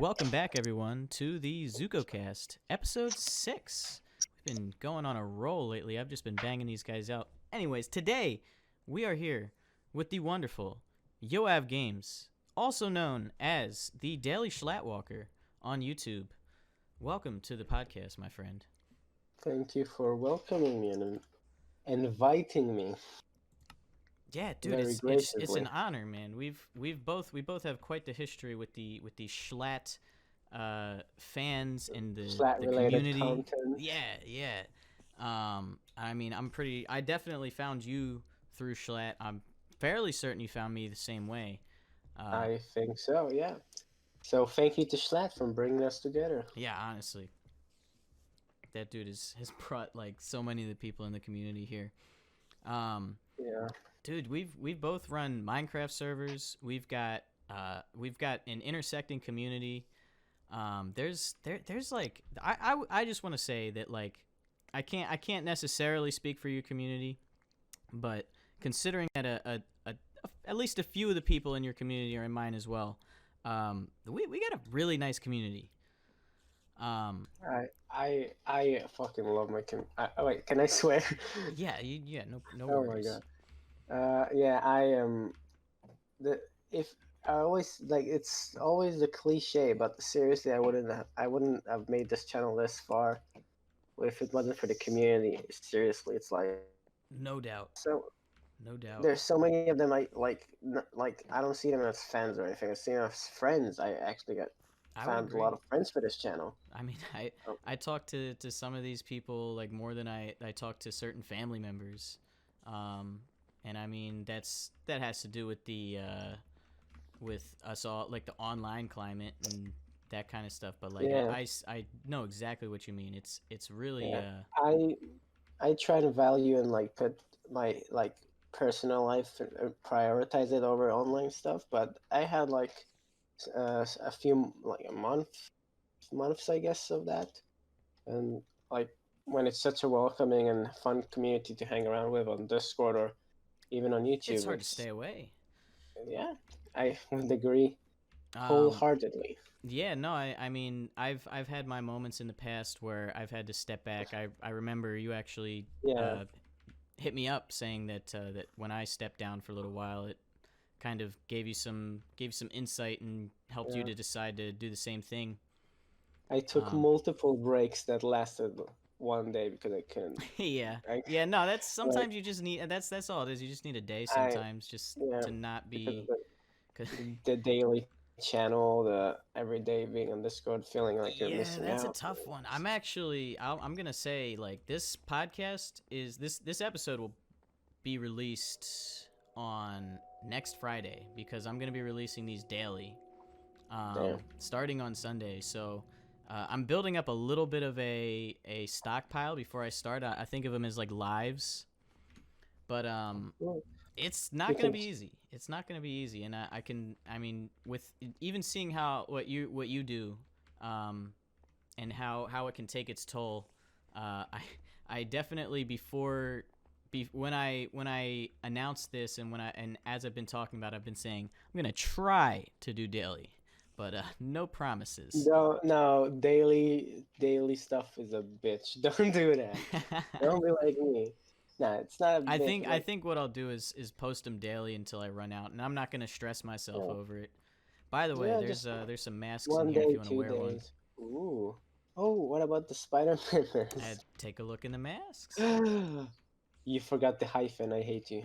Welcome back, everyone, to the ZukoCast, episode 6. We've been going on a roll lately. I've just been banging these guys out. Anyways, today we are here with the wonderful Yoav Games, also known as the Daily Schlatt Walker on YouTube. Welcome to the podcast, my friend. Thank you for welcoming me and inviting me. Yeah, dude, it's an honor, man. We both have quite the history with the Schlatt fans and the community. Content. Yeah. I mean, I definitely found you through Schlatt. I'm fairly certain you found me the same way. I think so, yeah. So thank you to Schlatt for bringing us together. Yeah, honestly. That dude has brought like so many of the people in the community here. Yeah. Dude, we've both run Minecraft servers. We've got an intersecting community. There's like I just want to say that like I can't necessarily speak for your community, but considering that at least a few of the people in your community are in mine as well, we got a really nice community. I fucking love my wait, can I swear? Yeah, no Oh worries. my god. Yeah, I am. I always like it's always the cliche, but seriously, I wouldn't have made this channel this far if it wasn't for the community. Seriously, it's like no doubt. There's so many of them. I don't see them as fans or anything. I see them as friends. I actually found a lot of friends for this channel. I mean, I talk to some of these people like more than I talk to certain family members. And I mean that has to do with the with us all, like the online climate and that kind of stuff. But like yeah. I know exactly what you mean. It's really I try to value and like put my like personal life and prioritize it over online stuff. But I had like a few like months I guess of that, and like when it's such a welcoming and fun community to hang around with on Discord or even on YouTube, it's hard to stay away. Yeah, I would agree wholeheartedly. Yeah, no, I mean, I've had my moments in the past where I've had to step back. I remember you actually hit me up saying that that when I stepped down for a little while, it kind of gave some insight and helped you to decide to do the same thing. I took multiple breaks that lasted one day because I couldn't. Yeah. No, that's sometimes you just need. That's all it is. You just need a day sometimes, to not be. The daily channel, the everyday being on Discord, feeling like you're missing out. Yeah, that's a tough one. I'm gonna say like this podcast is this episode will be released on next Friday because I'm gonna be releasing these daily, starting on Sunday. So. I'm building up a little bit of a stockpile before I start. I think of them as like lives, but it's not going to be easy. It's not going to be easy, and I mean, with even seeing what you do, and how it can take its toll. I definitely when I announced this and as I've been talking about, I've been saying I'm going to try to do daily. But no promises. No, daily stuff is a bitch. Don't do that. Don't be like me. Nah, it's not. I think what I'll do is post them daily until I run out, and I'm not gonna stress myself over it. By the way, there's some masks in here if you want to wear one. Ooh. Oh, what about the Spider-Man mask? Take a look in the masks. You forgot the hyphen. I hate you.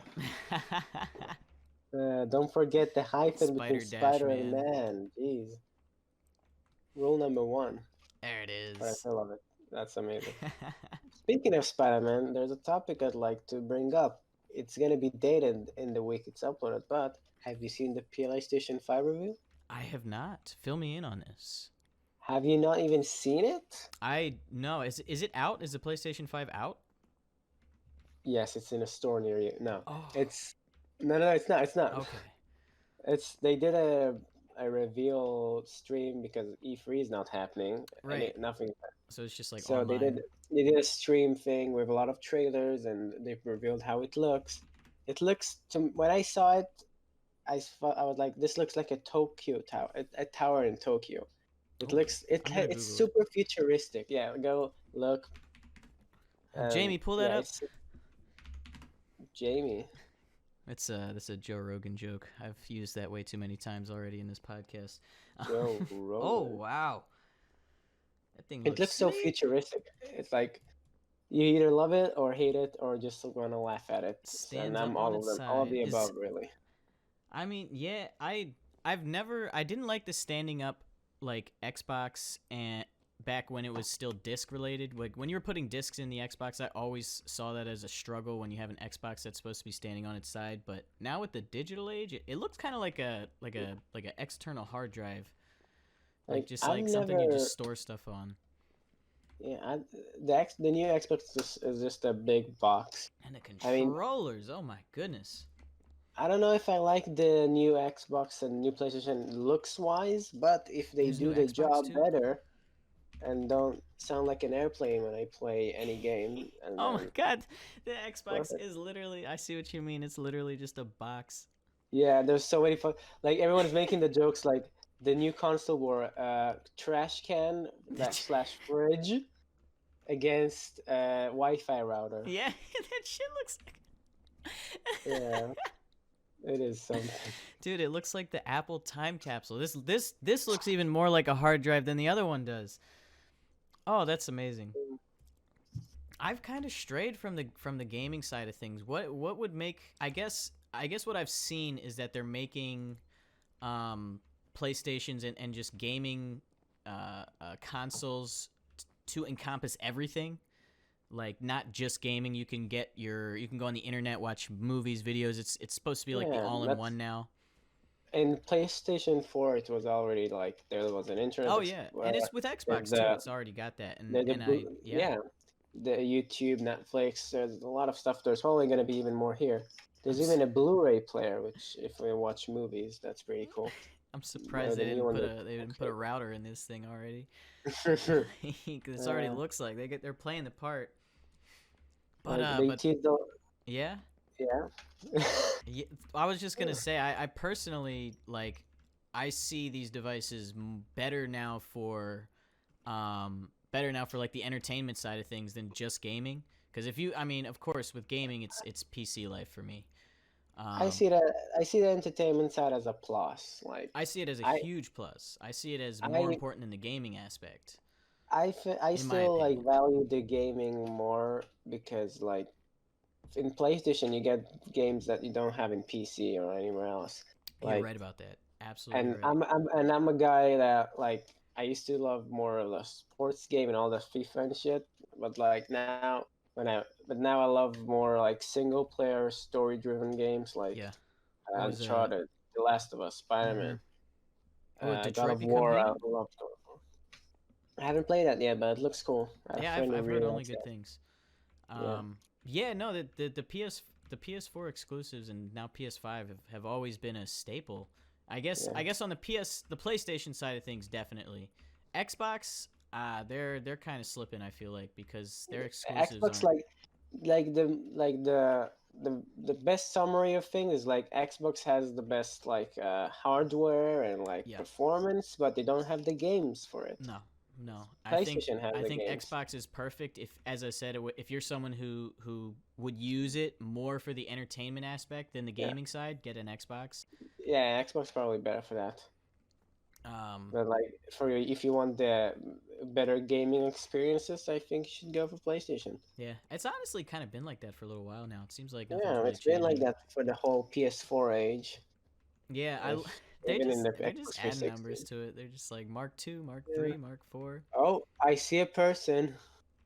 Don't forget the hyphen between Spider and Man. Jeez. Rule number 1. There it is. I love it. That's amazing. Speaking of Spider-Man, there's a topic I'd like to bring up. It's going to be dated in the week it's uploaded, but have you seen the PlayStation 5 review? I have not. Fill me in on this. Have you not even seen it? No. Is it out? Is the PlayStation 5 out? Yes, it's in a store near you. No. Oh. No, it's not. Okay. They did a reveal stream because E3 is not happening. Right. Nothing. So it's just like so online. they did a stream thing with a lot of trailers and they revealed how it looks. It looks when I saw it, I was like, this looks like a Tokyo tower, a tower in Tokyo. It Oh, looks I'm gonna it's Google it. super futuristic. Yeah, go look. Jamie, pull that Yeah, up. it's Jamie. That's a Joe Rogan joke. I've used that way too many times already in this podcast. Joe Oh Rogan. wow, that thing It looks looks so sleek. futuristic. It's like you either love it or hate it or just want to laugh at it. And Stands I'm up on all of its them, all of side. the Is above, really. I mean, yeah, I didn't like the standing up like Xbox and back when it was still disc related. Like when you were putting discs in the Xbox, I always saw that as a struggle when you have an Xbox that's supposed to be standing on its side. But now with the digital age, it looks kind of like a external hard drive, like Like just I've like something you never, just store stuff on. yeah, the new Xbox is just a big box. And the I mean, controllers, oh my goodness. I don't know if I like the new Xbox and new PlayStation looks wise, but if they There's new do the Xbox job too. better and don't sound like an airplane when I play any game, and Oh my then god, the Xbox perfect. is literally. I see what you mean. It's literally just a box. Yeah, there's so many fun. Like everyone's making the jokes like the new console war, trash can that slash fridge against Wi-Fi router. Yeah, that shit looks like. Yeah, it is something. Dude, it looks like the Apple time capsule. This looks even more like a hard drive than the other one does. Oh, that's amazing. I've kind of strayed from the gaming side of things. What would make I guess what I've seen is that they're making PlayStations and just gaming consoles to encompass everything. Like not just gaming. You can go on the internet, watch movies, videos. It's supposed to be like the Yeah, all in that's one now. in PlayStation 4. It was already like there was an Internet Oh yeah, and Explorer. it's with There's Xbox too. It's already got that, the and I yeah. yeah, the YouTube, Netflix. There's a lot of stuff. There's probably going to be even more here. I'm There's even a Blu-ray player, which if we watch movies, that's pretty cool. I'm surprised The new one that they didn't put a router in this thing already. looks Because it already looks like they're playing the part. like they But teased the yeah, yeah. yeah, I was just gonna say I personally like I see these devices better now for like the entertainment side of things than just gaming. Because if you, I mean, of course, with gaming, it's PC life for me. I Um, see that. I see the entertainment side as a plus. Like I see it as a I, huge plus. I see it as more I, important than the gaming aspect, I in my still like opinion. value the gaming more because like in PlayStation you get games that you don't have in PC or anywhere else. You're Like right about that. Absolutely and right. I'm a guy that like I used to love more of the sports game and all the FIFA and shit, but like now I love more like single player story driven games like Yeah. What was Uncharted, The Last of Us, mm-hmm. Spider-Man, Oh, God Detroit of Become War. I Human? love God of War. I haven't played that yet, but it looks cool. I have a Yeah, friend who I've heard really only likes good that. things. Yeah, Yeah, no, the PS4 exclusives and now PS5 have always been a staple. yeah. I guess on the PlayStation side of things, definitely. Xbox, they're kind of slipping. I feel like because their exclusives Xbox aren't. the best summary of things is like Xbox has the best like hardware and like Yeah, performance, but they don't have the games for it. no, no. PlayStation has I the think games. Xbox is perfect if, as I said, if you're someone who would use it more for the entertainment aspect than the Yeah, gaming side, get an Xbox. yeah, Xbox probably better for that. Um, But like if you want the better gaming experiences, I think you should go for PlayStation. yeah, it's honestly kind of been like that for a little while now. It seems like nothing's Yeah, really it's been like changing. that for the whole PS4 age. Yeah, If they even in the they're just Xbox adding numbers 360. to it. They're just like Mark II, Mark Yeah. III, Mark IV. Oh, I see a person.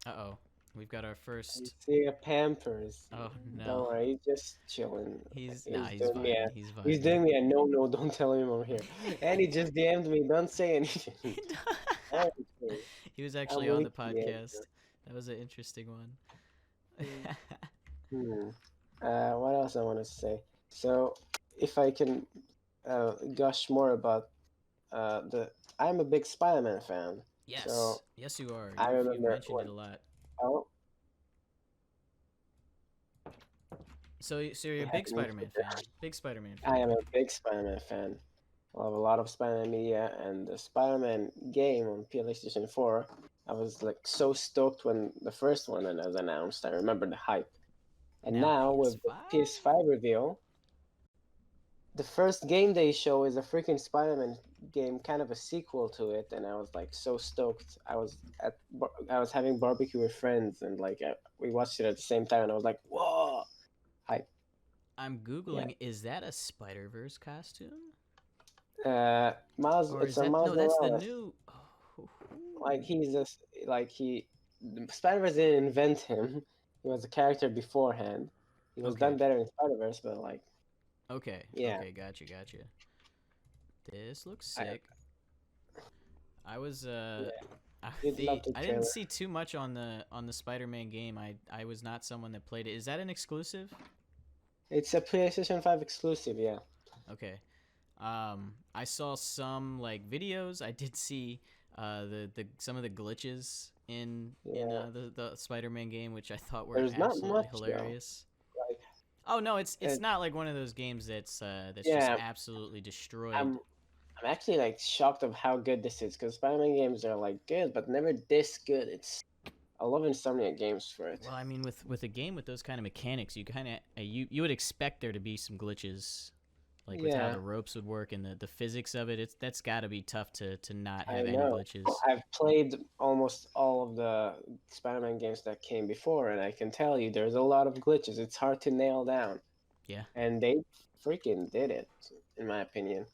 Uh-oh. We've got our I first. see a Pampers. Oh Don't no. worry, he's just chilling. He's vibing. He's He's vibing. doing me a no, don't tell him I'm here. And he just DM'd me. Don't say anything. Everything. He was I'm actually on the weak. Yeah. podcast. That was an interesting one. Hmm. What else I want to say? So, if I can gush more about the, I'm a big Spider-Man fan. Yes. So Yes you are. I You've remember mentioned when. it a lot. Oh, So you're a it big happened. Spider-Man fan. Big Spider-Man I fan. am a big Spider-Man fan. I love a lot of Spider-Man media, and the Spider-Man game on PlayStation 4. I was like so stoked when the first one was announced. I remember the hype. And Now now with the PS5? PS5 reveal, the first game they show is a freaking Spider-Man game, kind of a sequel to it, and I was like so stoked. I was having barbecue with friends, and like we watched it at the same time, and I was like, whoa, hype. I'm Yeah. googling. Is that a Spider-Verse costume? Miles, Or it's is a that Miles no? That's the Morales. new. Oh, Like he's just like Spider-Verse didn't invent him. He was a character beforehand. He was okay. done better in Spider-Verse, but like Okay. yeah, Okay. Gotcha. This looks I sick. I was yeah, did love the I didn't trailer. see too much on the Spider-Man game. I was not someone that played it. Is that an exclusive? It's a PlayStation 5 exclusive, yeah. Okay. I saw some like videos. I did see the some of the glitches in Yeah. the Spider-Man game, which I thought were There's not absolutely much though. hilarious. Like Oh no, it's and not like one of those games that's just yeah, absolutely destroyed. I'm I'm actually like shocked of how good this is because Spider-Man games are like good, but never this good. I love Insomniac games for it. Well, I mean, with a game with those kind of mechanics, you kind of you would expect there to be some glitches, like with how Yeah, the ropes would work and the physics of it. That's got to be tough to not I have any know. glitches. I've played almost all of the Spider-Man games that came before, and I can tell you there's a lot of glitches. It's hard to nail down, Yeah. and they freaking did it, in my opinion.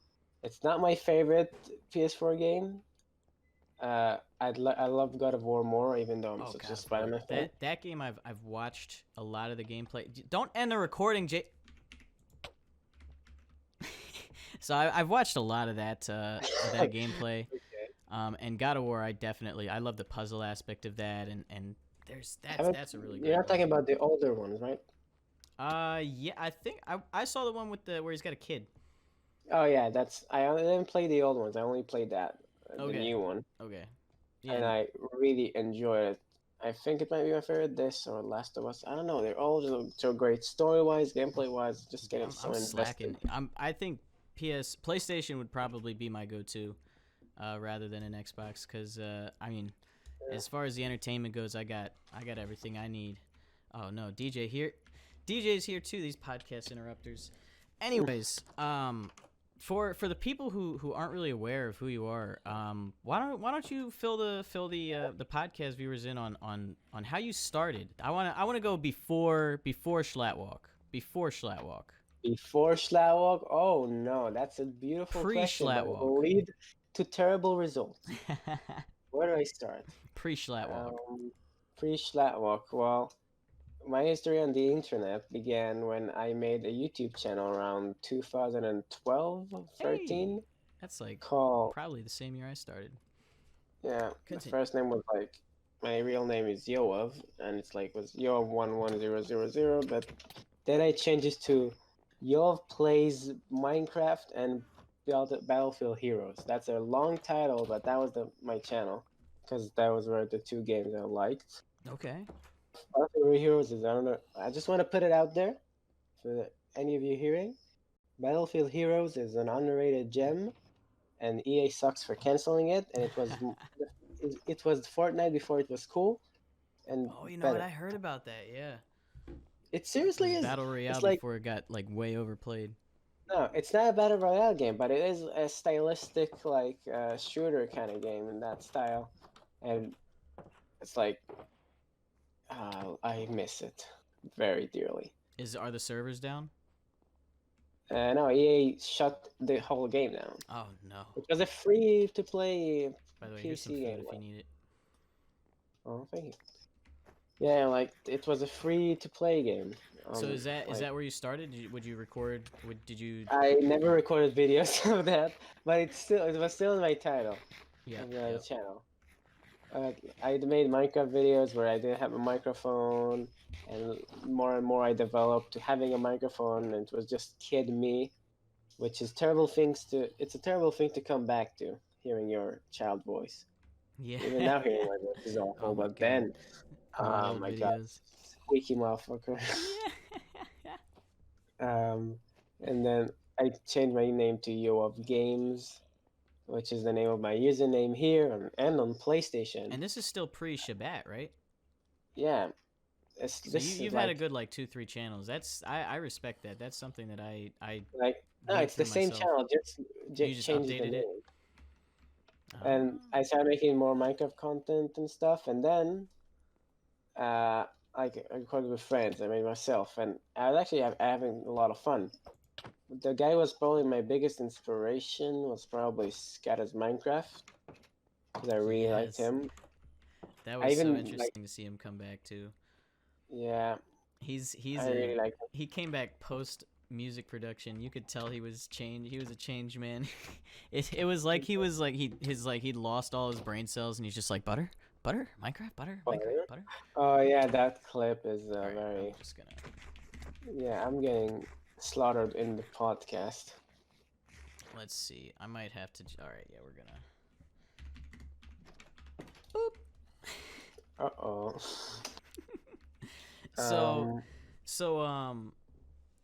It's not my favorite PS4 game. I love God of War more, even though I'm Oh, such a God of War. Spider-Man fan. That game I've watched a lot of the gameplay. Don't end the recording, Jay. So I've watched a lot of that gameplay. And God of War, I love the puzzle aspect of that, and Haven't that's a really You're great not one. talking about the older ones, right? Yeah, I think I saw the one with the where he's got a kid. Oh yeah, I didn't play the old ones. I only played the Okay, new one, okay, yeah, and I really enjoyed it. I think it might be my favorite. This or Last of Us. I don't know. They're all so great, story-wise, gameplay-wise. Just getting so I'm invested. slacking. I think PlayStation would probably be my go-to, rather than an Xbox, because I mean, Yeah. as far as the entertainment goes, I got everything I need. Oh no, DJ's here too. These podcast interrupters. Anyways, for the people who aren't really aware of who you are, why don't you fill the podcast viewers in on how you started? I wanna go before Schlattwalk. Before Schlattwalk. Before Schlawog? Oh no, that's a beautiful Pre question, but it Schlattwalk. will lead to terrible results. Where do I start? Pre Schlattwalk. Pre-Schlawog. Well, my history on the internet began when I made a YouTube channel around 2012, Hey, 13, that's like called, probably the same year I started. yeah, the Continue. first name was like, my real name is Yoav, and it's like, was Yoav11000, but then I changed it to Yoav Plays Minecraft and Battlefield Heroes. That's a long title, but that was my channel, because that was where the two games I liked. Okay. Battlefield Heroes is, I don't know, I just want to put it out there for any of you hearing. Battlefield Heroes is an underrated gem, and EA sucks for canceling it. And it was Fortnite before it was cool and Oh, you know what? better. I heard about that. Yeah. It It seriously was is. Battle Royale It's like before it got like way overplayed. no, it's not a battle royale game, but it is a stylistic like shooter kind of game in that style, and it's like I miss it very dearly. Are the servers down? No, EA shut the whole game down. Oh no. It was a free to play By the way, here's some PC food game. if you need it. Oh, thank you. Yeah, like it was a free to play game. So is Like, that where you started? Would you record? Did you? I never recorded videos of that, but it was still in my title Yeah. of the Yeah. channel. I made Minecraft videos where I didn't have a microphone, and more I developed to having a microphone, and it was just kid me, which is terrible things to. It's a terrible thing to come back to, hearing your child voice. Yeah. Even now, hearing my voice is awful, Oh my but god. then, My oh old my god, videos. squeaky motherfucker. Yeah. Um, and then I changed my name to Yo of Games, which is the name of my username here and on PlayStation. And this is still pre-Shabbat, right? Yeah, So this is you've had a like good like 2-3 channels. I respect that. That's something that I like no, went it's the through same myself. channel, just You just changed the updated it. name. And Oh. I started making more Minecraft content and stuff, and then uh, like I recorded with friends. I made myself, and I was actually having a lot of fun. The guy was probably my biggest inspiration. Was probably Scatter's Minecraft because I really liked Yes. him. That I was so even like interesting to see him come back too. yeah, He's I a really like him. he came back post music production. You could tell he was changed. He was a changed man. It was like he was like he'd lost all his brain cells and he's just like butter, Minecraft, Butter. butter. Oh yeah, that clip is All right, I'm very just gonna. yeah. I'm getting slaughtered in the podcast. Let's see. I might have to. All right, yeah, we're gonna. Boop. Uh-oh. So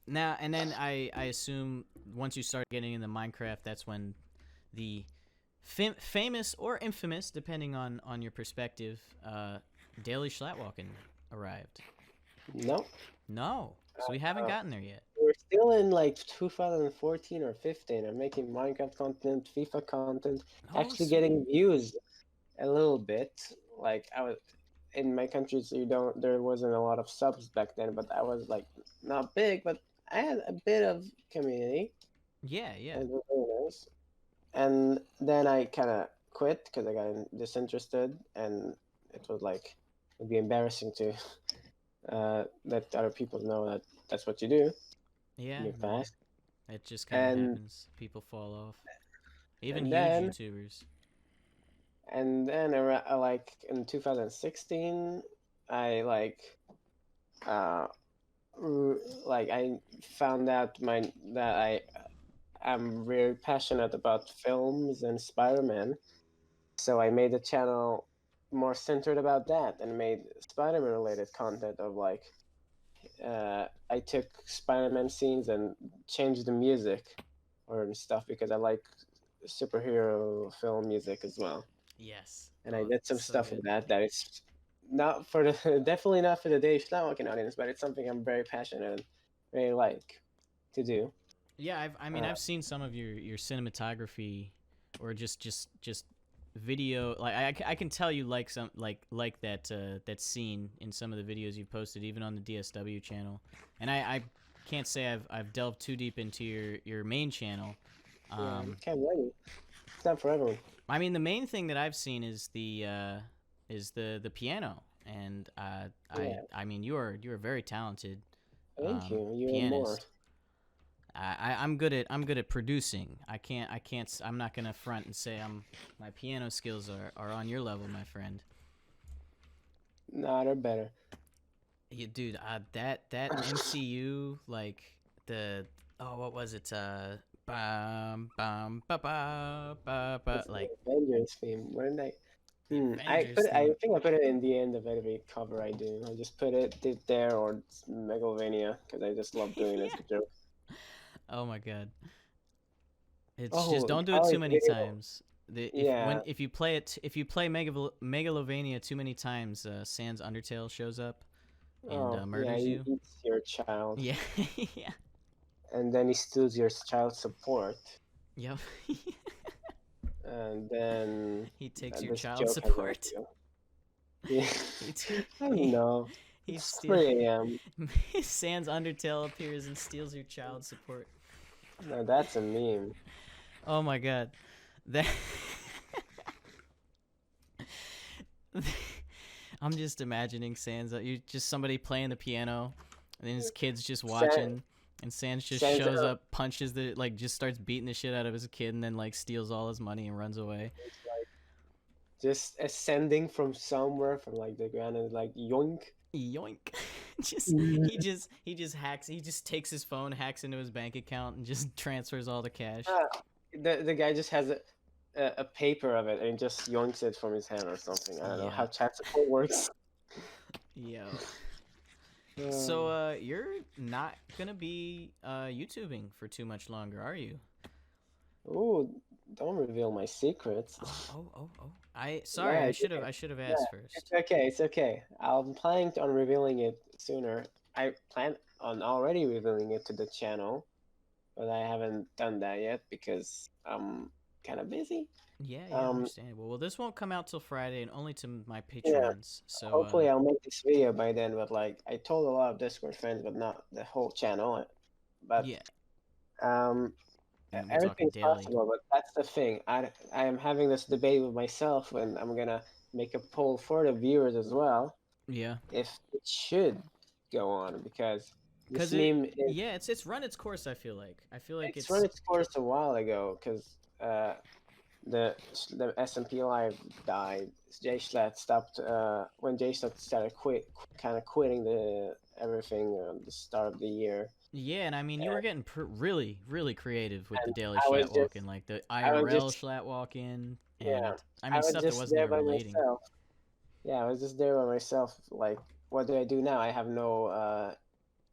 now and then I assume once you start getting into Minecraft, that's when the famous or infamous, depending on your perspective, daily Schlatt Walkin arrived. Nope. No, so we haven't gotten there yet. We're still in like 2014 or 15. I'm making Minecraft content, FIFA content, Oh, actually getting views a little bit. Like I was in my country, so there wasn't a lot of subs back then, but I was like not big, but I had a bit of community. Yeah. And it was really nice. And then I kind of quit because I got disinterested, and it was like it'd be embarrassing to let other people know that that's what you do Yeah, in your no, past. it just kind of And happens. People fall off. Even and huge then YouTubers. like in 2016, I uh like I found out that I'm very passionate about films and Spider-Man. So I made a channel more centered about that and made Spider-Man related content of like I took Spider-Man scenes and changed the music or stuff because I like superhero film music as well. Yes. And I Oh, did some so stuff good. with that it's not for the definitely not for the Dave Schlaukin audience, but it's something I'm very passionate and very like to do. Yeah, I mean Uh, I've seen some of your cinematography or just video like I can tell you like some like that that scene in some of the videos you've posted even on the DSW channel. And I can't say I've delved too deep into your main channel. yeah, can't wait. It's not for everyone. I mean the main thing that I've seen is the piano and Yeah, I mean you're very talented thank you. You and more. pianist. I'm good at producing. I'm not gonna front and say my piano skills are on your level, my friend. No, they're better. Yeah, dude, that MCU like the what was it? Bum bum ba ba ba ba It's like the Avengers theme. Where did I? the I Avengers put. I theme. think I put it in the end of every cover I do. I just put it there or it's Megalovania because I just love doing it Yeah. as a joke. Oh my god. It's just Oh, don't do it too Alex many video. times. Yeah. If you play Megalovania too many times, Sans Undertale shows up and Oh, yeah. murders He you. eats your child, Yeah, yeah, and then he steals your child support, yep. and then He takes your this child joke has an support. appeal. Yeah. He t- I he know. he It's steals. 3 a.m. Sans Undertale appears and steals your child support. No, that's a meme. Oh my god, that. I'm just imagining Sans. You just somebody playing the piano, and then his kid's just San, watching, and Sans just Sans, shows up, punches just starts beating the shit out of his kid, and then like steals all his money and runs away. like just ascending from somewhere from like the ground and like yoink. Yoink! He just hacks. He just takes his phone, hacks into his bank account, and just transfers all the cash. The guy just has a paper of it and just yoinks it from his hand or something. I don't know Yeah. how chat support works. Yo. So you're not gonna be YouTubing for too much longer, are you? Ooh, don't reveal my secrets. Oh. Sorry, Yeah, I should have yeah, asked it's first. okay. It's okay. I'm planning on revealing it sooner. I plan on already revealing it to the channel, but I haven't done that yet because I'm kind of busy. Yeah, Um, understandable. Well, this won't come out till Friday and only to my yeah. patrons. So Hopefully, I'll make this video by then. But like, I told a lot of Discord friends, but not the whole channel. But yeah, um, we're talking everything's daily. possible. But that's the thing. I am having this debate with myself, and I'm gonna make a poll for the viewers as well Yeah, if it should go on because this cause it meme is yeah it's run its course. I feel like it's run it's its course a while ago because the the SMP Live died. Jay Schlatt stopped when Jay Schlatt started kind of quitting the everything at the start of the year. yeah, and I mean you were getting really creative with the And daily I was Schlatt just walking, like the I was IRL just Schlatt walking, yeah and I I mean was stuff that just wasn't there even by relating. myself. Yeah, I was just there by myself. Like, what do I do now? I have no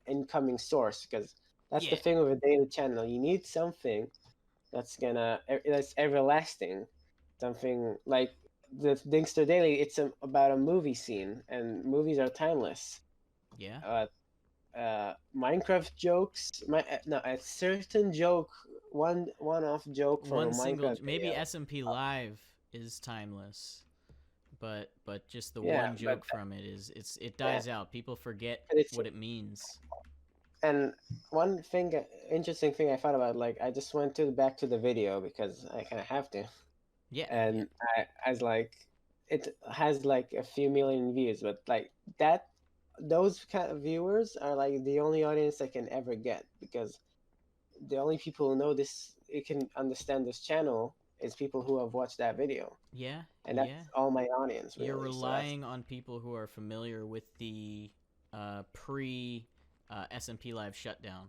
incoming source because that's the Yeah, thing with a daily channel. You need something that's everlasting, something like the Dingster Daily. It's about a movie scene, and movies are timeless. yeah. Uh, Minecraft jokes, no, a certain joke, one-off joke from a One single, Minecraft maybe video. SMP Live is timeless, but just the Yeah, one but joke from it it yeah, dies out. People forget but it's what it means. and one thing, interesting thing I thought about, like I just went to back to the video because I kind of have to, Yeah. and I was like, it has like a few million views, but like that, those kind of viewers are like the only audience I can ever get because the only people who know this, you can understand this channel is people who have watched that video, Yeah, and that's yeah. all my audience You're really. So that's relying on people who are familiar with the pre SMP Live shutdown.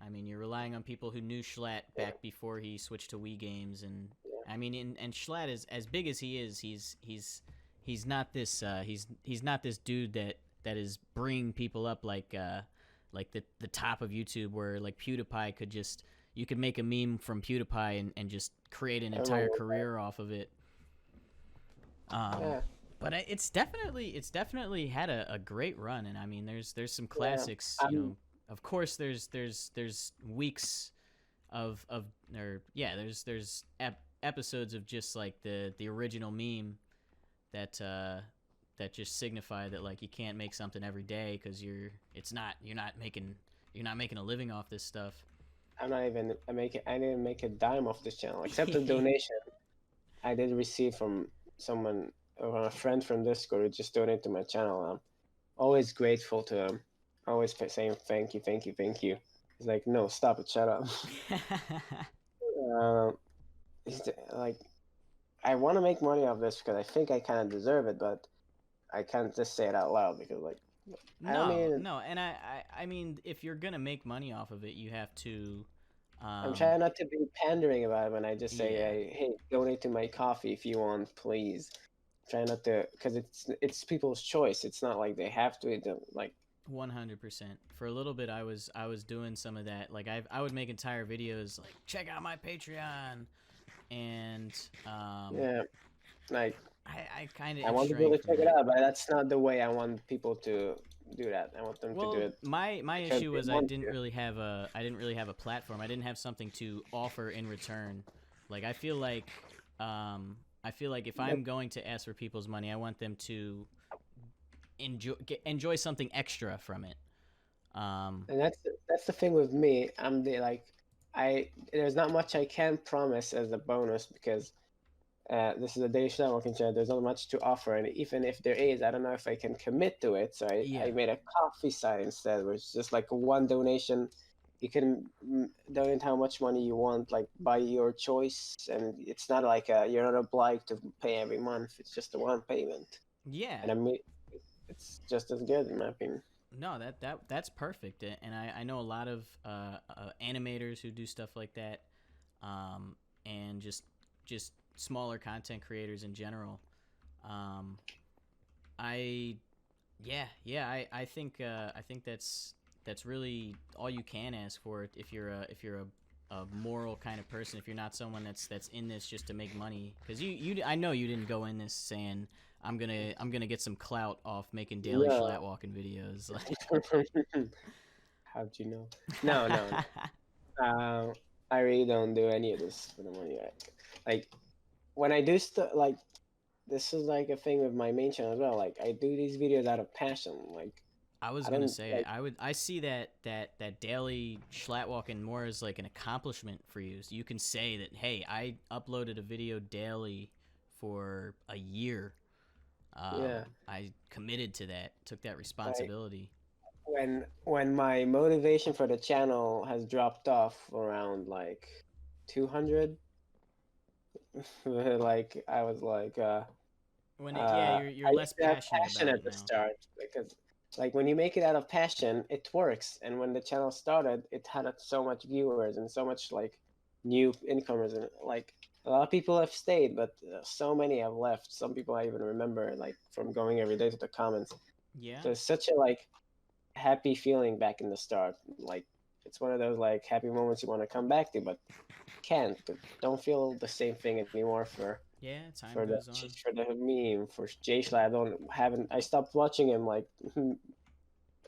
I mean, you're relying on people who knew Schlatt yeah, back before he switched to Wii games, and yeah. I mean, and Schlatt is as big as he is. He's not this he's not this dude that is bringing people up like the top of YouTube where like PewDiePie could just you could make a meme from PewDiePie and just create an I remember entire that. career off of it. Um, Yeah, but it's definitely had a great run, and I mean there's some yeah. classics. You know, of course there's weeks of or yeah episodes of just like the original meme that that just signify that like you can't make something every day because you're not making a living off this stuff. I'm not even I didn't make a dime off this channel except the donation I did receive from someone or a friend from Discord who just donated to my channel. I'm always grateful to him. Always saying thank you, thank you, thank you. He's like, no, stop it, shut up. um, like, I want to make money off this because I think I kind of deserve it, but I can't just say it out loud because, like, I don't even. No, and I mean, if you're gonna make money off of it, you have to, I'm um, trying not to be pandering about it when I just say, yeah, hey, donate to my coffee if you want, please. Try not to, because it's people's choice. It's not like they have to. Like, 100%. For a little bit, I was doing some of that. Like I would make entire videos like check out my Patreon, and yeah, like I kind of I have want people shrank to from check it that. out, but that's not the way I want people to do that. I want them to do Well, it my because issue they was want to. I didn't really have a platform. I didn't have something to offer in return. Like I feel like if But, I'm going to ask for people's money, I want them to enjoy something extra from it. Um, and that's the thing with me. I'm the like, there's not much I can promise as a bonus because this is a Danish networking channel. There's not much to offer, and even if there is, I don't know if I can commit to it. So I yeah, made a coffee site instead, which is just like one donation. You can donate how much money you want, like by your choice, and it's not like you're not obliged to pay every month. It's just a one payment, yeah. and I mean, it's just as good in my opinion. No, that's perfect. And I know a lot of animators who do stuff like that, and just smaller content creators in general. Um, I I think that's really all you can ask for if you're a moral kind of person. If you're not someone that's in this just to make money, because I know you didn't go in this saying I'm gonna get some clout off making daily No. Schlatt walking videos. How'd you know? No, no, no. I really don't do any of this for the money. Like when I do stuff, like this is like a thing with my main channel as well. Like I do these videos out of passion. Like I was I gonna don't say like. I see that daily Schlatt walking more as like an accomplishment for you. So you can say that, hey, I uploaded a video daily for a year. Yeah. I committed to that, took that Like responsibility. when my motivation for the channel has dropped off around like 200, like I was like You're I less used to have passionate passion about at it the now. start because like when you make it out of passion, it works. And when the channel started, it had so much viewers and so much like new incomers, and like a lot of people have stayed, but so many have left. Some people I even remember like from going every day to the comments. Yeah. So it's such a like happy feeling back in the start. Like it's one of those like happy moments you want to come back to, but can't. Don't feel the same thing anymore Yeah, time for the goes on. for the meme for Jay Schlatt. I stopped watching him like a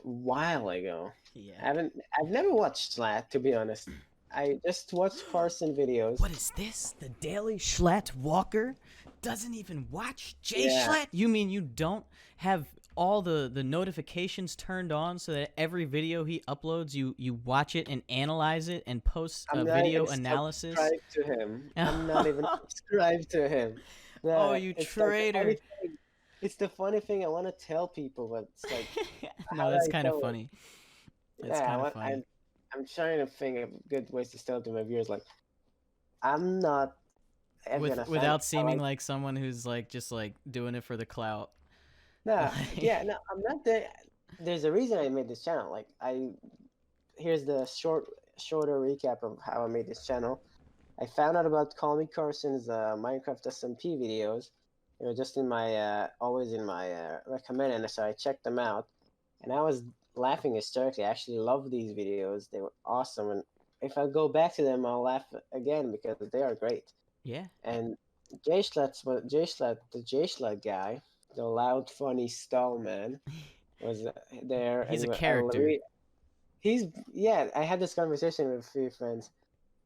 while ago. Yeah. I've never watched Schlatt, to be honest. I just watched Carson videos. What is this? The daily Schlatt walker doesn't even watch Jay Yeah. Schlatt? You mean you don't have all the notifications turned on so that every video he uploads you watch it and analyze it and post a I'm not video even analysis? subscribed to him. I'm not even subscribed to him. Oh, Yeah, you it's like the traitor. funny thing. It's the funny thing I want to tell people, but it's like, how No, do that's I kind of tell them? funny. That's Yeah, kind of funny. I'm trying to think of good ways to tell it to my viewers. Like, I'm not even a fan. Without I seeming like, like someone who's like just like doing it for the clout. no, yeah, no, I'm not there. There's a reason I made this channel. Like, here's the shorter recap of how I made this channel. I found out about Call Me Carson's Minecraft SMP videos. They were just in my always in my recommended, so I checked them out, and I was laughing hysterically. I actually love these videos. They were awesome, and if I go back to them, I'll laugh again because they are great. Yeah. And the Jay Schlatt guy, the loud, funny stall man, was there, He's a and character. he's yeah. I had this conversation with a few friends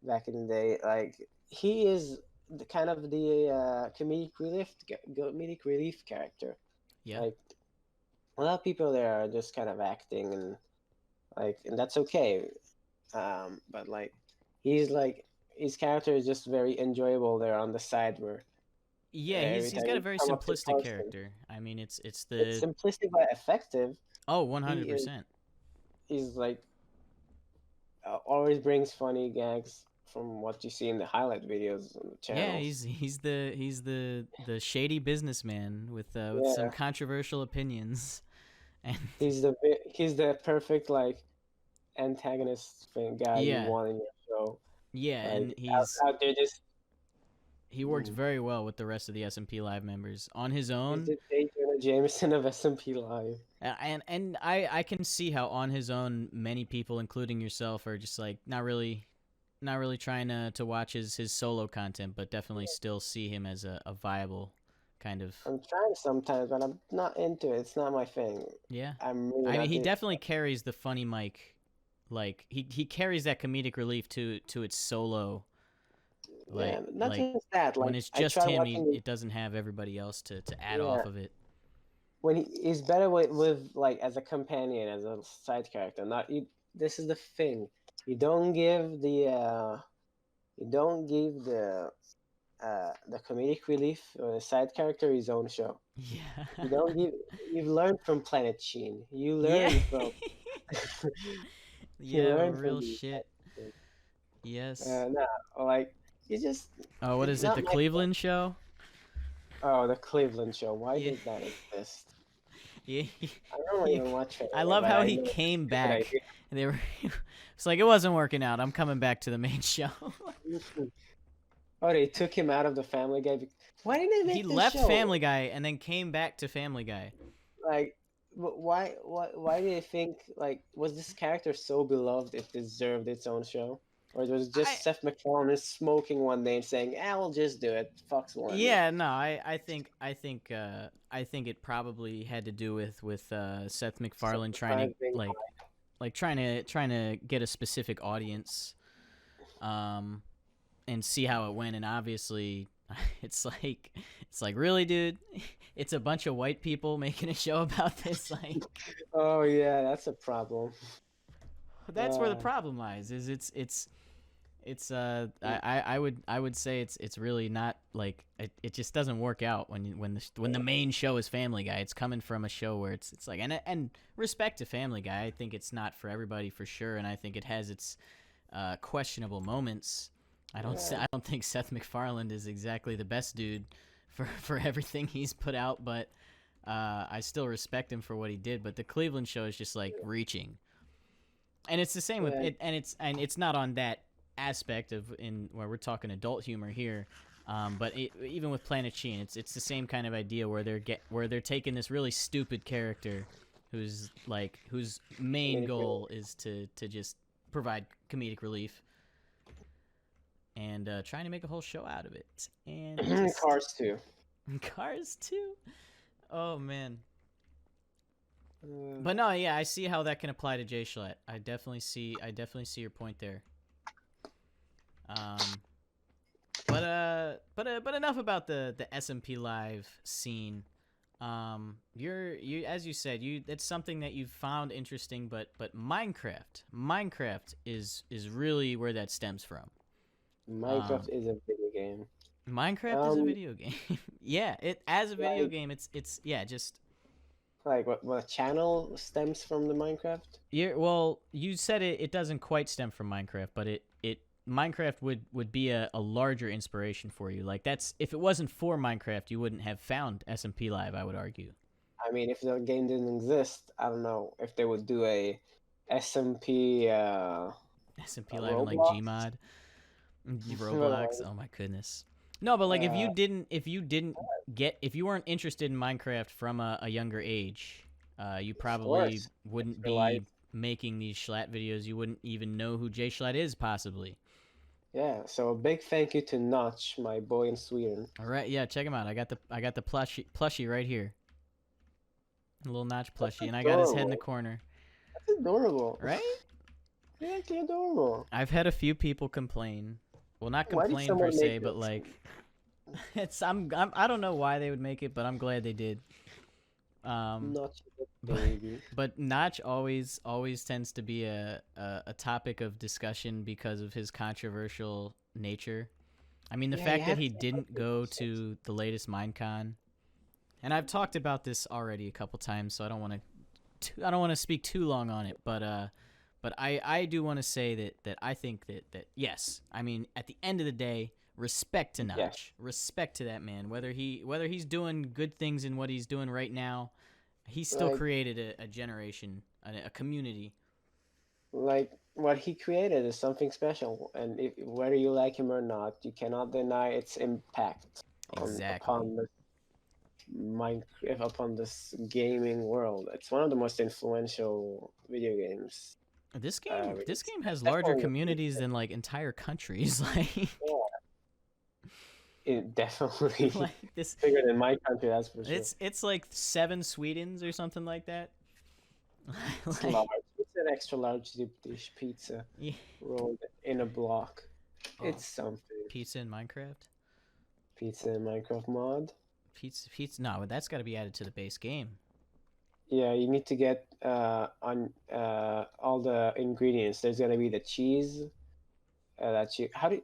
back in the day. Like he is the kind of the comedic relief character. Yeah. Like a lot of people there are just kind of acting and that's okay. But he's like his character is just very enjoyable there on the side where Yeah, every he's time got a you very come up to simplistic Carson, character. I mean, it's it's the simplistic but effective. oh, He is 100%. he's like always brings funny gags from what you see in the highlight videos on the Yeah, channels. he's the shady businessman with some Yeah, controversial opinions. And he's the perfect like antagonist guy you yeah. want in your show. Yeah, Like and out there just he works very well with the rest of the SMP Live members on his he's own. the J. Jonah Jameson of SMP Live. And I can see how on his own many people including yourself are just like not really trying to watch his solo content, but definitely still see him as a viable kind of. I'm trying sometimes, but I'm not into it. It's not my thing. Yeah. I'm really I mean, not he into. definitely carries the funny mic. Like he carries that comedic relief to its solo. Yeah, not Like just that. when Like it's I just try him, watching. it doesn't have everybody else to add Yeah, off of it. when he's better with like as a companion, as a side character. Not you. This is the thing. You don't give the comedic relief or the side character his own show. Yeah. You don't give. You've learned from Planet Sheen. You Yeah. learned from. you Yeah, learned from real these shit. characters. Yes. No, like you just. Oh, what It's is it? not The my. Cleveland show? Oh, the Cleveland show. Why Yeah. did that exist? Yeah. I don't He, even watch it, I love but how I he know it's came a stupid back. And they were it's like it wasn't working out. I'm coming back to the main show. idea. Oh, they took him out of the Family Guy. Why didn't they He make this left show? Family Guy and then came back to Family Guy. Like, But why do you think like was this character so beloved it deserved its own show? Or it was I just Seth MacFarlane smoking one day and saying, "Ah, we'll just do it. Fox wanted it." Yeah, no, I think it probably had to do with Seth MacFarlane trying to Surprising. trying to get a specific audience, um, and see how it went. And obviously, it's like really, dude, it's a bunch of white people making a show about this. Like Oh yeah, that's a problem. that's where the problem lies. Is it's I would say it's really not like it just doesn't work out when the main show is Family Guy. It's coming from a show where it's like and respect to Family Guy. I think it's not for everybody for sure, and I think it has its questionable moments. I don't think Seth MacFarlane is exactly the best dude for everything he's put out, but I still respect him for what he did. But the Cleveland show is just like reaching, and it's the same with it, and it's not on that aspect of in where we're talking adult humor here, but even with Planet Sheen, it's the same kind of idea where they're taking this really stupid character whose main goal is to just provide comedic relief and trying to make a whole show out of it. And Cars too. Cars too. Oh man. But no, yeah, I see how that can apply to Jay Schlatt. I definitely see your point there. But enough about the SMP Live scene. You as you said, it's something that you've found interesting, but Minecraft is really where that stems from. Minecraft is a video game. Minecraft is a video game. Yeah, it as a video game, it's just like what channel stems from the Minecraft? Yeah, well, you said it doesn't quite stem from Minecraft, but it Minecraft would be a larger inspiration for you. Like that's if it wasn't for Minecraft, you wouldn't have found SMP Live, I would argue. I mean, if the game didn't exist, I don't know if they would do a SMP SMP Live and like Gmod, Roblox. Oh my goodness. No, but like if you didn't weren't interested in Minecraft from a younger age, you probably wouldn't be making these Schlatt videos. You wouldn't even know who Jay Schlatt is, possibly. Yeah, so a big thank you to Notch, my boy in Sweden. All right, yeah, check him out. I got the plushie right here. A little Notch plushie, and I got his head in the corner. That's adorable. Right? Yeah, actually adorable. I've had a few people complain. Well, not complain per se, but like I don't know why they would make it, but I'm glad they did. Notch baby. But Notch always tends to be a topic of discussion because of his controversial nature. I mean, the fact that he didn't go to the latest Minecon, and I've talked about this already a couple times, so I don't want to speak too long on it. But I do want to say that I think that yes, I mean at the end of the day, respect to Notch, respect to that man. Whether he's doing good things in what he's doing right now, he still created a generation, a community. Like what he created is something special, and whether you like him or not, you cannot deny its impact upon this gaming world. It's one of the most influential video games. This game has larger communities than like entire countries. Like, it definitely like this bigger than my country. That's for sure. It's like 7 Swedens or something like that. It's large. It's an extra large deep dish pizza rolled in a block. Oh, it's something. Pizza in Minecraft. Pizza in Minecraft mod. Pizza. No, that's got to be added to the base game. Yeah, you need to get on all the ingredients. There's gonna be the cheese that you. How do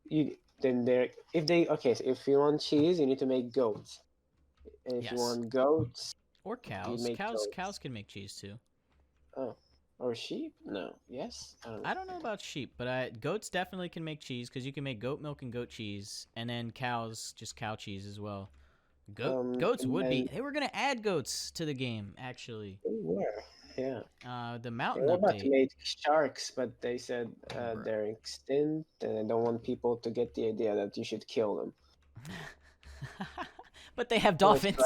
you then there? If if you want cheese, you need to make goats. And if you want goats or cows, cows can make cheese too. Oh, or sheep? No. Yes. I don't know about sheep, but goats definitely can make cheese because you can make goat milk and goat cheese, and then cows just cow cheese as well. Goats would be. They were gonna add goats to the game, actually. They were, yeah. The mountain they were update. About to make sharks, but they said they're extinct, and I don't want people to get the idea that you should kill them. But they have dolphins.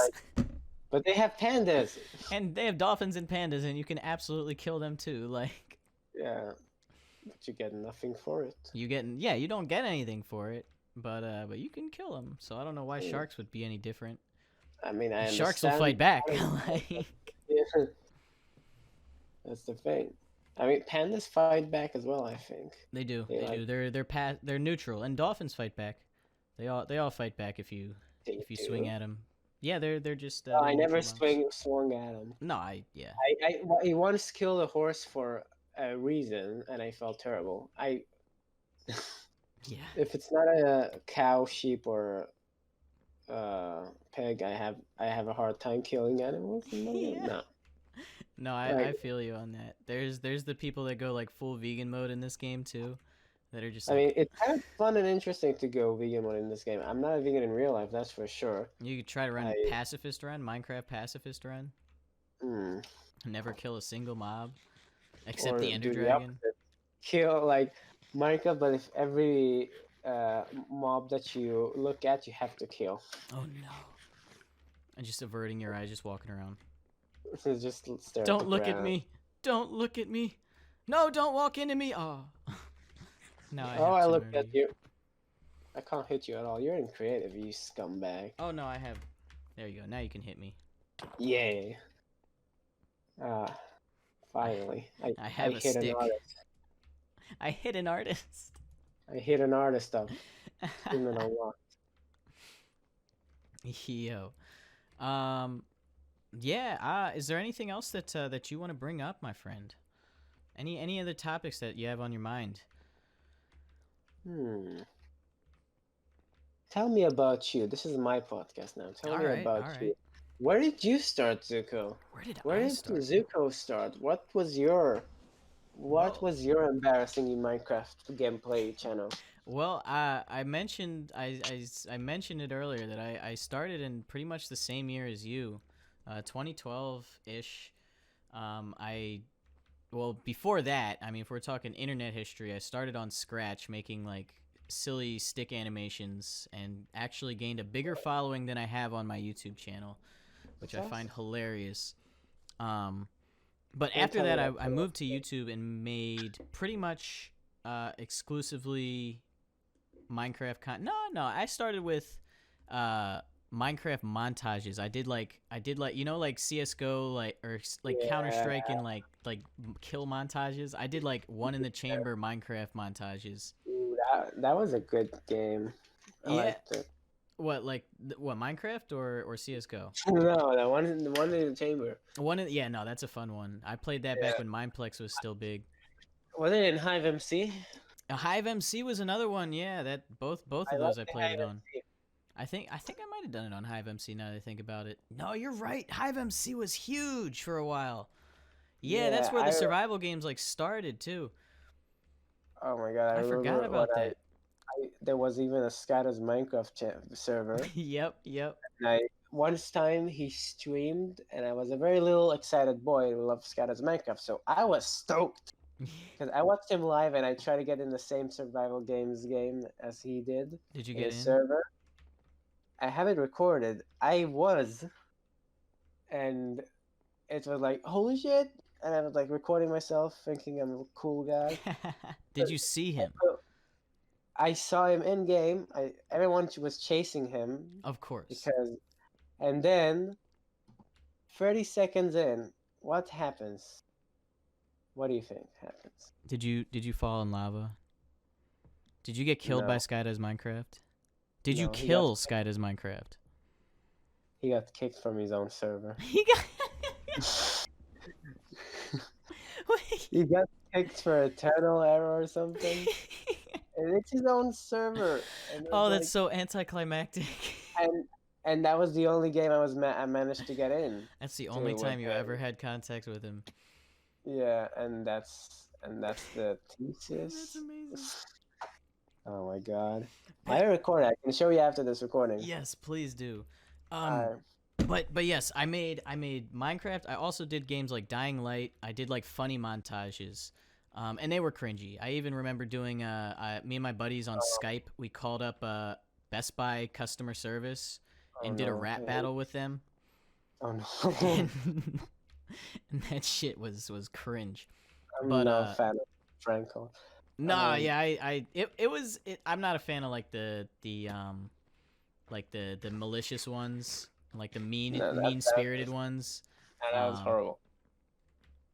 But they have pandas. And they have dolphins and pandas, and you can absolutely kill them too. Like, Yeah, but you get nothing for it. you don't get anything for it, but you can kill them. So I don't know why Hmm. sharks would be any different. I mean, I Sharks will understand. fight back. Like, Yeah, that's the thing. I mean, pandas fight back as well. I think they do. they They like do. They're neutral, and dolphins fight back. They all fight back if you they swing do. at them. Yeah, they're just I they're never neutral monks. swung at them. No, yeah. I once killed a horse for a reason, and I felt terrible. Yeah. If it's not a cow, sheep, or pig, I have a hard time killing animals. Yeah. No, No, I like feel you on that. There's the people that go like full vegan mode in this game too, that are just I like, mean, it's kind of fun and interesting to go vegan mode in this game. I'm not a vegan in real life, that's for sure. you could try to run I pacifist run, Minecraft pacifist run, hmm, never kill a single mob except or the Ender do the Dragon. opposite. Kill like Minecraft, but if every mob that you look at, you have to kill. Oh no. And just averting your eyes, just walking around. So just stare Don't at the look at ground. me. Don't look at me. No, don't walk into me. Oh. Now I have Oh, I too looked many. at you. I can't hit you at all. You're in creative, you scumbag. Oh no, I have. There you go. Now you can hit me. Yay. Finally. I have a hit an stick. artist. I hit an artist. I hit an artist up. Even a lot. Yo. Yeah, is there anything else that you want to bring up, my friend? Any other topics that you have on your mind? Tell me about you. This is my podcast now. Tell me about you. Where did you start, Zuko? Where did start? Zuko start? What was your embarrassing Minecraft gameplay channel? Well, I mentioned I mentioned it earlier that I started in pretty much the same year as you, 2012-ish. Well, before that, I mean, if we're talking internet history, I started on Scratch making like silly stick animations and actually gained a bigger following than I have on my YouTube channel, which I find hilarious. But after that, I moved to YouTube and made pretty much exclusively Minecraft No, I started with Minecraft montages. I did like like CS:GO like Counter-Strike and like kill montages. I did like one in the chamber Minecraft montages. Ooh, that was a good game. I liked it. What Minecraft or CS:GO? No, the one in the chamber. No, that's a fun one. I played that back when Mineplex was still big. Was it in Hive MC? Hive MC was another one. Yeah, that both of those I played it on. I think I might have done it on Hive MC now that I think about it. No, you're right. Hive MC was huge for a while. Yeah, that's where the survival games like started too. Oh my god, I forgot about that. There was even a Scatter's Minecraft server. Yep. And one time he streamed, and I was a very little excited boy who loved Scatter's Minecraft, so I was stoked. Because I watched him live, and I tried to get in the same survival games game as he did. Did you get in? Server. I have it recorded. I was, and it was like, holy shit! And I was like recording myself, thinking I'm a cool guy. Did you see him? I saw him in game. Everyone was chasing him. Of course. And then, 30 seconds in, what happens? What do you think happens? Did you fall in lava? Did you get killed by Skydoes Minecraft? Did you kill Skydoes Minecraft? He got kicked from his own server. He got kicked for eternal error or something. And it's his own server. Oh, that's so anticlimactic. And that was the only game I managed to get in. That's the only time you ever had contact with him. Yeah, and that's the thesis. That's amazing. Oh my god. I record it. I can show you after this recording. Yes, please do. But yes, I made Minecraft. I also did games like Dying Light. I did like funny montages. And they were cringy. I even remember doing me and my buddies on Skype. We called up Best Buy customer service and did a rap battle with them. Oh no. and, and that shit was cringe. I'm But not a fan of Franco. nah, yeah, I'm not a fan of like the malicious ones, like the No, mean spirited ones. that was horrible.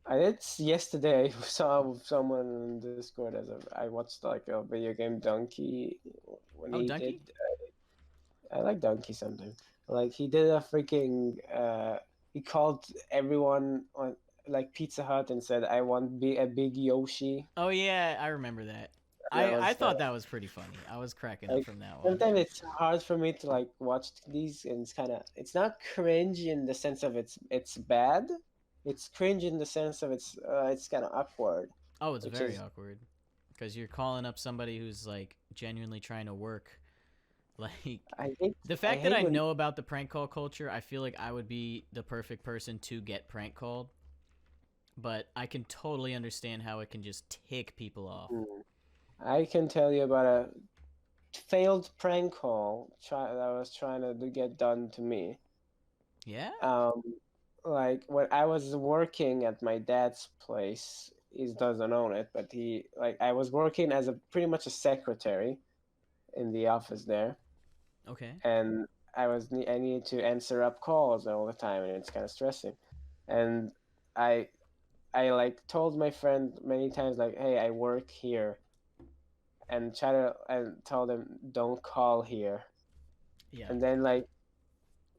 I did yesterday. I saw someone in Discord I watched like a video game Donkey when Oh, he Donkey? did. I like Donkey sometimes. Like he did a freaking. He called everyone on like Pizza Hut and said, "I want a big Yoshi." Oh yeah, I remember that. That I was thought that was pretty funny. I was cracking up like from that one. sometimes it's hard for me to like watch these, and it's not cringe in the sense of it's bad. It's cringe in the sense of it's kind of awkward, Oh, it's which very is awkward because you're calling up somebody who's like genuinely trying to work. Like the fact that hate I when know about the prank call culture, I feel like I would be the perfect person to get prank called. But I can totally understand how it can just tick people off. I can tell you about a failed prank call that I was trying to get done to me. Yeah? Like when I was working at my dad's place, he doesn't own it, but I was working as a pretty much a secretary in the office there, Okay. and I needed to answer up calls all the time, and it's kind of stressing. And I I like told my friend many times like, hey, I work here, and tell them don't call here. Yeah. And then like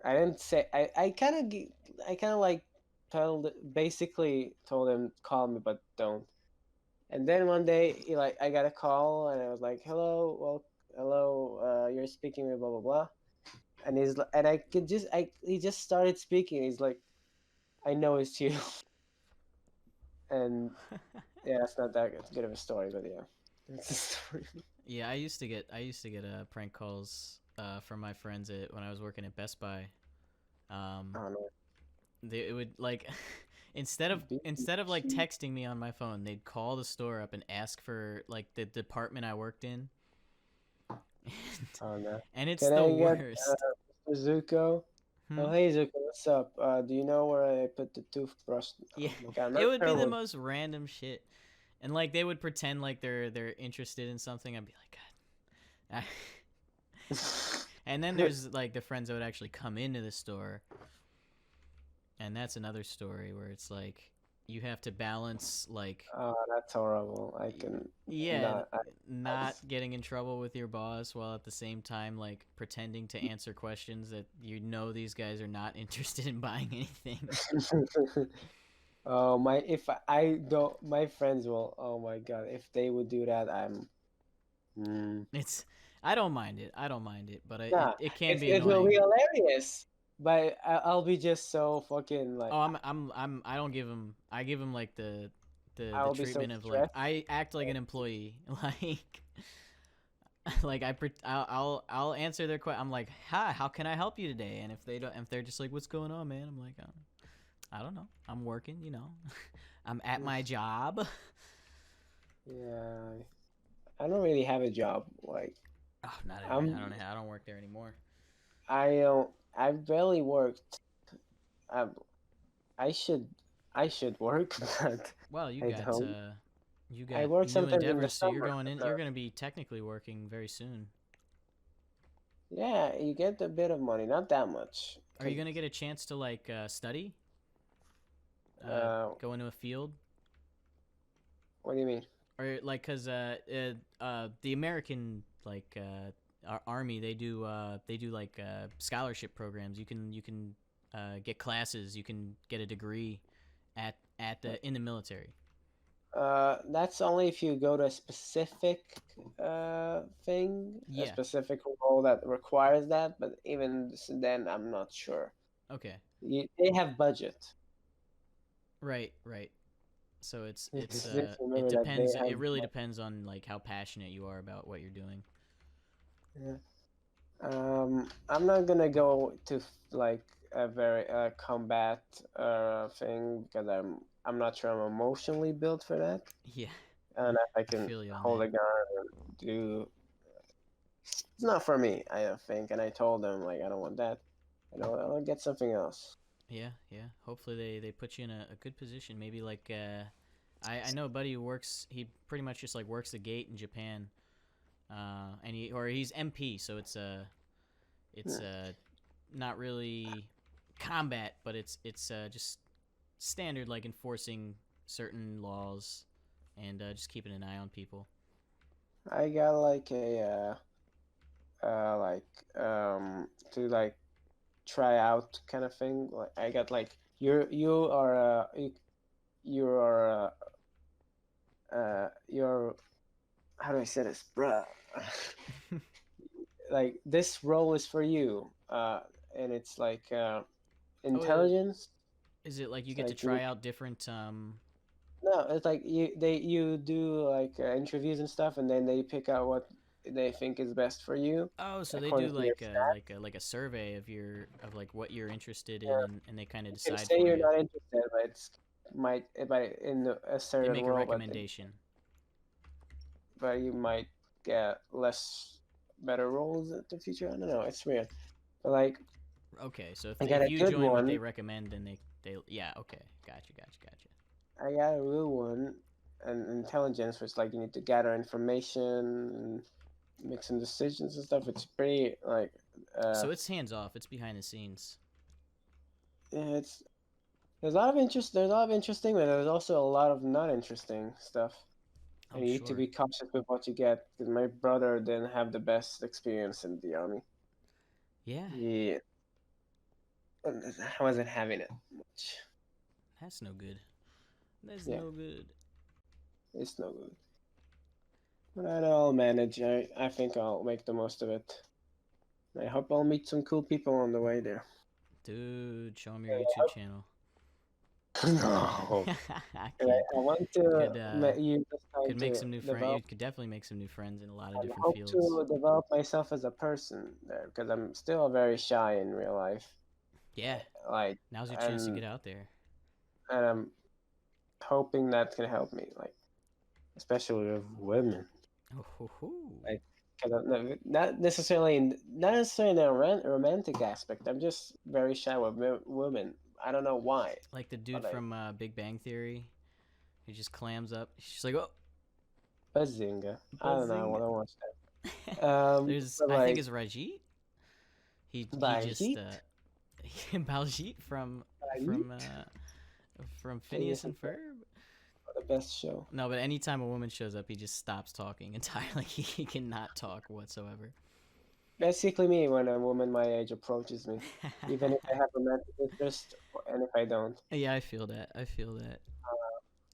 I didn't say I kind of like basically told him call me but don't. And then one day I got a call and I was like, hello, you're speaking with blah blah blah. And I could just he just started speaking. He's like, I know it's you. And yeah, it's not that good of a story, but yeah, that's the story. Yeah, I used to get prank calls from my friends when I was working at Best Buy. I don't know. It would like instead of like texting me on my phone, they'd call the store up and ask for like the department I worked in. Oh no. And it's Can the I get worst. Mr. Zuko? Oh, hey Zuko, what's up? Do you know where I put the toothbrush? Yeah, Oh my God, I'm it not would be sure the what. most random shit. And like they would pretend like they're interested in something. I'd be like, God. And then there's like the friends that would actually come into the store. And that's another story where it's like you have to balance like Oh, that's horrible. I can yeah, not. not getting in trouble with your boss while at the same time like pretending to answer questions that you know these guys are not interested in buying anything. Oh my! If I don't, my friends will. Oh my God! If they would do that, I'm. It's I don't mind it. I don't mind it, but Nah, it can be it will be annoying. hilarious. But I'll be just so fucking like. Oh, I don't give him. I give him like the I'll be so treatment of like stressed. I act like an employee. Like like I'll answer their question. I'm like, "Hi, how can I help you today?" And if they're just like, "What's going on, man?" I'm like, I don't know. I'm working, you know. I'm at my job. Yeah, I don't really have a job. Like Oh, not anymore. I'm. I don't work there anymore. I don't. I barely worked. I, I should. I should work, but Well, I don't. you I got work new sometimes in the endeavors, so summer. But you're going to be technically working very soon. yeah, you get a bit of money, not that much. Are you 'Cause, going to get a chance to like study? uh, Go into a field? what do you mean? Or like cuz the American like army, they do like scholarship programs. You can get classes, you can get a degree at the in the military. That's only if you go to a specific thing, a Yeah. specific role that requires that. But even then, I'm not sure. Okay. They have budget. Right, right. So Just it remember that they depends. have. It really depends on like how passionate you are about what you're doing. Yeah. I'm not gonna go to like a very combat thing because I'm not sure I'm emotionally built for that. Yeah, And if I I can feel you on hold that. a gun and do, it's not for me. I don't think. And I told them like I don't want that. I'll get something else. Yeah, yeah. Hopefully they put you in a good position. Maybe like I know a buddy who works. He pretty much just like works the gate in Japan. And he's MP, so it's not really combat, but it's just standard like enforcing certain laws and just keeping an eye on people. I got like to like try out kind of thing. Like I got like you're how do I say this, bruh? Like this role is for you, and it's like intelligence. Is it like you It's get to like try out different no, it's like you do like interviews and stuff, and then they pick out what they think is best for you Oh, so they do according to your stats. like a survey of like what you're interested in, Yeah, and they kind of you can decide say for you're you. not interested, but it might in a They certain make a role, recommendation. but you might get less better roles in the future. I don't know. It's weird. But like Okay, so I got if a you good join what they one. recommend, then they yeah, okay, gotcha. I got a real one, and intelligence, which like you need to gather information and make some decisions and stuff. It's pretty like So it's hands off. It's behind the scenes. yeah, it's there's a lot of interest. There's a lot of interesting, but there's also a lot of not interesting stuff. And I'm you need to sure. be cautious with what you get. Because my brother didn't have the best experience in the army. Yeah, He wasn't having it much. that's no good. That's Yeah, no good. it's no good. But I'll manage. I think I'll make the most of it. I hope I'll meet some cool people on the way there. Dude, show them your YouTube channel. No. I And kid. I want to use this time Could make to some new friends. You develop. could definitely make some new friends in a lot of I different hope fields. to develop myself as a person there because I'm still very shy in real life. Yeah, Like, now's your chance to and get out there. and I'm hoping that can help me, like especially with women. Oh, hoo, hoo. Like, cause not necessarily in a romantic aspect. I'm just very shy with women. I don't know why. Like the dude But from Big Bang Theory, he just clams up. He's just like, oh, Bazinga. I don't know. I buzzing. don't watch that. There's, But I think like it's Rajit. He just Bajit, Baljit from Bajit, Phineas Phineas and and Ferb. the best show. No, but anytime a woman shows up, he just stops talking entirely. He cannot talk whatsoever. Basically, me when a woman my age approaches me, even if I have romantic interest, and if I don't. Yeah, I feel that. I feel that.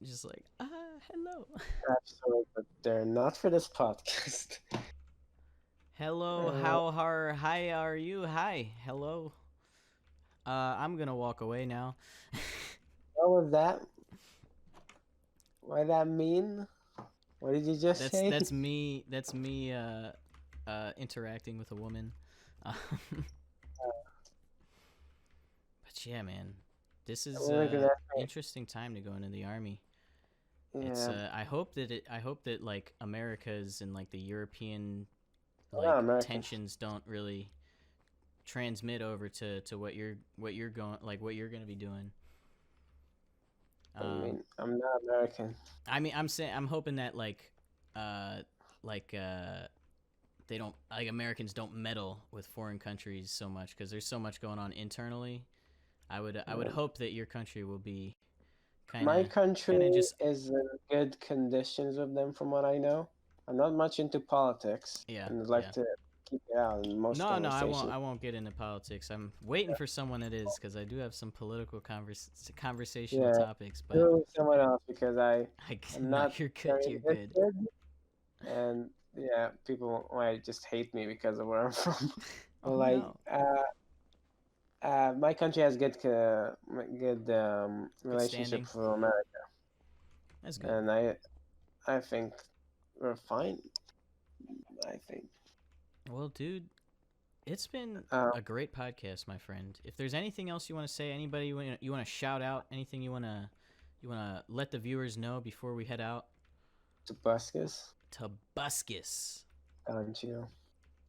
Just like, hello. Absolutely, but they're not for this podcast. Hello, hi are you? Hi, hello. I'm gonna walk away now. What was that? What did that mean? What did you just say? That's me. That's me. Interacting with a woman. But yeah, man, this is interesting time to go into the army. Yeah. It's I hope that like America's and like the European tensions don't really transmit over to what you're gonna be doing. I mean, I'm not American. I mean, I'm hoping that they don't Americans don't meddle with foreign countries so much because there's so much going on internally. I would hope that your country will be my country is in good conditions with them, from what I know. I'm not much into politics. Yeah, and I'd like to keep it out in most conversations. I won't get into politics. I'm waiting for someone that is because I do have some political conversational topics. But someone else because I'm not. You're good. You're good. And yeah, people might just hate me because of where I'm from. Oh, like, no. my country has good relationship with America. That's good. And I think we're fine. I think. Well, dude, it's been a great podcast, my friend. If there's anything else you want to say, anybody you want to shout out, anything you want to let the viewers know before we head out? Tobuscus. Don Cheadle.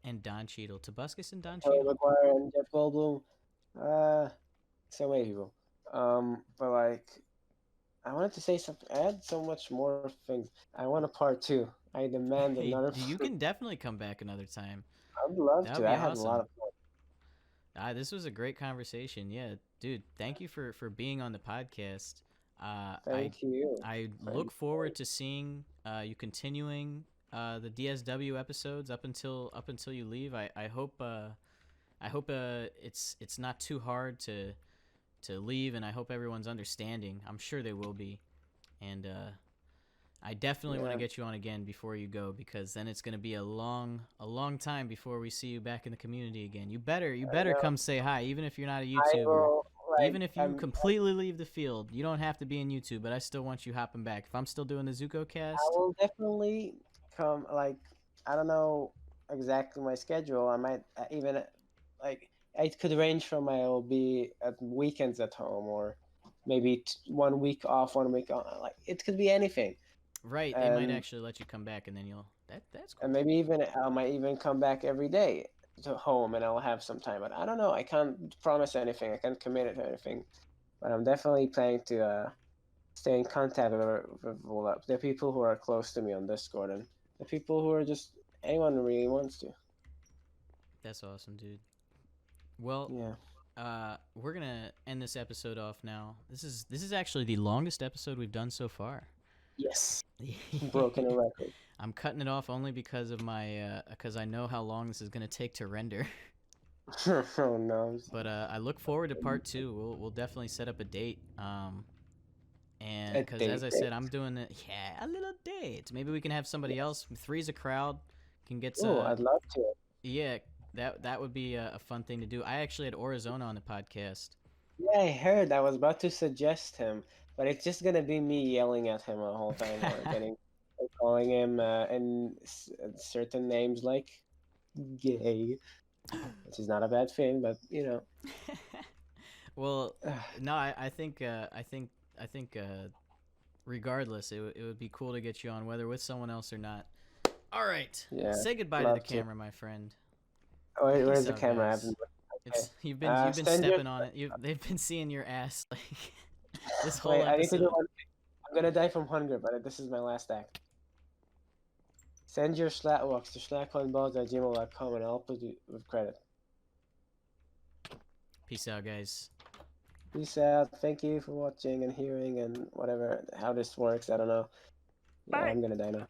And Don Cheadle. Tobuscus and Don Cheadle. McGuire and Jeff Goldblum. So many people. But like, I wanted to say something. I had so much more things. I want a part two. I demand Hey, another. you can definitely come back another time. I'd love That would to. be I had a lot awesome. of fun. This was a great conversation. Yeah, dude, thank you for being on the podcast. Uh, I Thank you I for look forward to seeing you continuing the DSW episodes up until you leave. I hope it's not too hard to leave, and I hope everyone's understanding. I'm sure they will be, and I definitely want to Yeah, get you on again before you go, because then it's gonna be a long time before we see you back in the community again. I You better know. come say hi, even if you're not a I YouTuber. will Even like. if you completely leave the field, you don't have to be in YouTube, but I still want you hopping back. If I'm still doing the I ZukoCast, will definitely come. Like, I don't know exactly my schedule. I might even like. It could range from I will be at weekends at home, or maybe 1 week off, 1 week on. Like, it could be anything. right? They might And actually let you come back, and then that's cool and too. maybe even I might even come back every day to home, and I'll have some time. But I don't know. I can't promise anything. I can't commit to anything. But I'm definitely planning to stay in contact with all the people who are close to me on Discord, and the people who are just anyone who really wants to. That's awesome, dude. Well, Yeah. we're gonna end this episode off now. This is actually the longest episode we've done so far. Yes. Broken a record. I'm cutting it off only because of my because I know how long this is gonna take to render. Oh no. But I look forward to part two. We'll definitely set up a date. And A because as date. I said, I'm doing it. Yeah, a little date. Maybe we can have somebody else. Three's a crowd. Can get Oh, I'd love to. yeah. That would be a fun thing to do. I actually had Orizona on the podcast. Yeah, I heard. I was about to suggest him, but it's just gonna be me yelling at him the whole time, or calling him certain names like gay, which is not a bad thing, but Well, no, I think regardless, it would be cool to get you on, whether with someone else or not. All right, yeah, say goodbye to the love to. camera, my friend. Oh, wait, Peace where's the out, camera? I guys. haven't. Okay. It's you've been Send your. stepping on it. They've been seeing your ass like this whole Wait, I need to do episode. one. I'm gonna die from hunger, but this is my last act. Send your Slatwalks to slackcoinballs@gmail.com and I'll put you with credit. Peace out, guys. Peace out. Thank you for watching and hearing and whatever, how this works. I don't know. Yeah, I'm gonna die now.